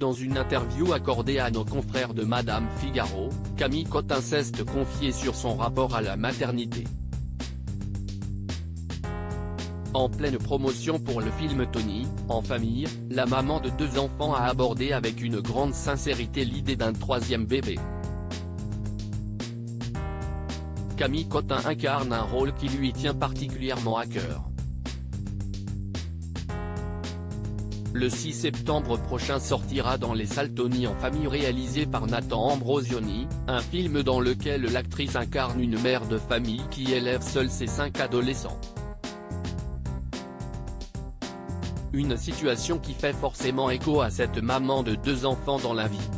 Dans une interview accordée à nos confrères de Madame Figaro, Camille Cotin s'est confiée sur son rapport à la maternité. En pleine promotion pour le film Tony, en famille, la maman de 2 enfants a abordé avec une grande sincérité l'idée d'un 3e bébé. Camille Cotin incarne un rôle qui lui tient particulièrement à cœur. Le 6 septembre prochain sortira dans les salles Tony en famille réalisé par Nathan Ambrosioni, un film dans lequel l'actrice incarne une mère de famille qui élève seule ses 5 adolescents. Une situation qui fait forcément écho à cette maman de 2 enfants dans la vie.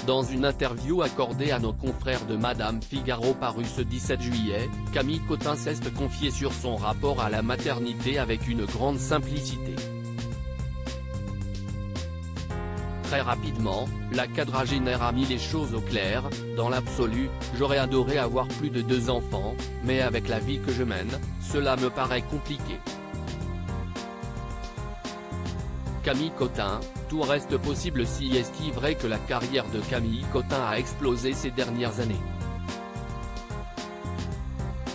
Dans une interview accordée à nos confrères de Madame Figaro parue ce 17 juillet, Camille Cotin s'est confiée sur son rapport à la maternité avec une grande simplicité. Très rapidement, la quadragénaire a mis les choses au clair: dans l'absolu, j'aurais adoré avoir plus de 2 enfants, mais avec la vie que je mène, cela me paraît compliqué. Camille Cotin, tout reste possible si est-il vrai que la carrière de Camille Cotin a explosé ces dernières années.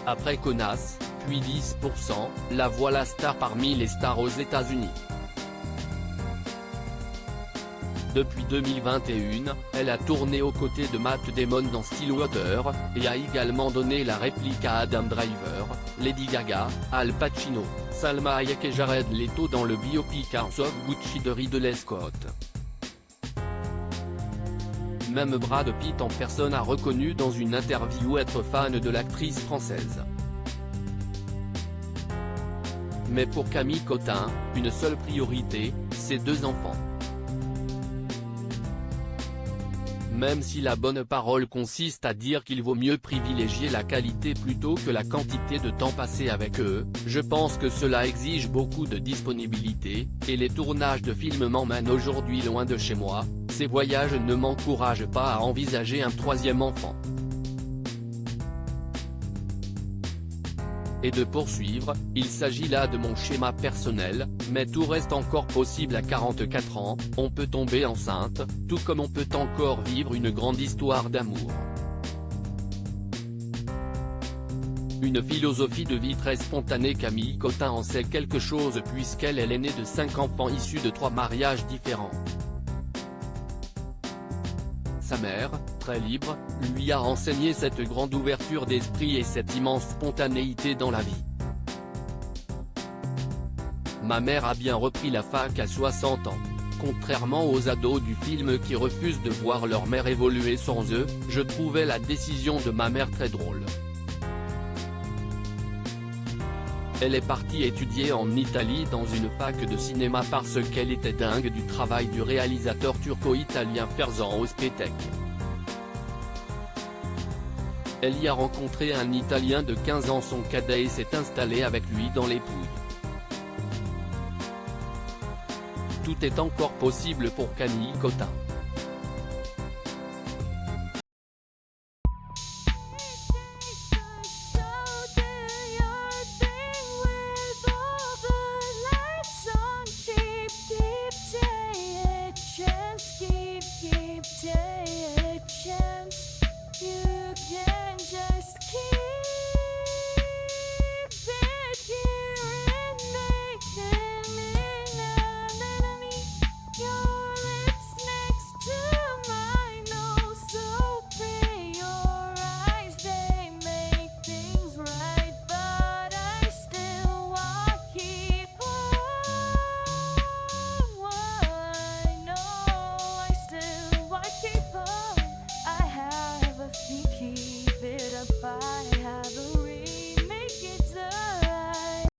Après Connasse, puis 10%, la voilà star parmi les stars aux États-Unis. Depuis 2021, elle a tourné aux côtés de Matt Damon dans Stillwater, et a également donné la réplique à Adam Driver, Lady Gaga, Al Pacino, Salma Hayek et Jared Leto dans le biopic House of Gucci de Ridley Scott. Même Brad Pitt en personne a reconnu dans une interview être fan de l'actrice française. Mais pour Camille Cotin, une seule priorité, ses 2 enfants. Même si la bonne parole consiste à dire qu'il vaut mieux privilégier la qualité plutôt que la quantité de temps passé avec eux, je pense que cela exige beaucoup de disponibilité, et les tournages de films m'emmènent aujourd'hui loin de chez moi, ces voyages ne m'encouragent pas à envisager un 3e enfant. Et de poursuivre, il s'agit là de mon schéma personnel, mais tout reste encore possible à 44 ans, on peut tomber enceinte, tout comme on peut encore vivre une grande histoire d'amour. Une philosophie de vie très spontanée. Camille Cotin en sait quelque chose puisqu'elle est l'aînée de 5 enfants issus de 3 mariages différents. Sa mère, très libre, lui a enseigné cette grande ouverture d'esprit et cette immense spontanéité dans la vie. Ma mère a bien repris la fac à 60 ans. Contrairement aux ados du film qui refusent de voir leur mère évoluer sans eux, je trouvais la décision de ma mère très drôle. Elle est partie étudier en Italie dans une fac de cinéma parce qu'elle était dingue du travail du réalisateur turco-italien Ferzan Özpetek. Elle y a rencontré un Italien de 15 ans, son cadet, et s'est installée avec lui dans les Pouilles. Tout est encore possible pour Camille Cotin.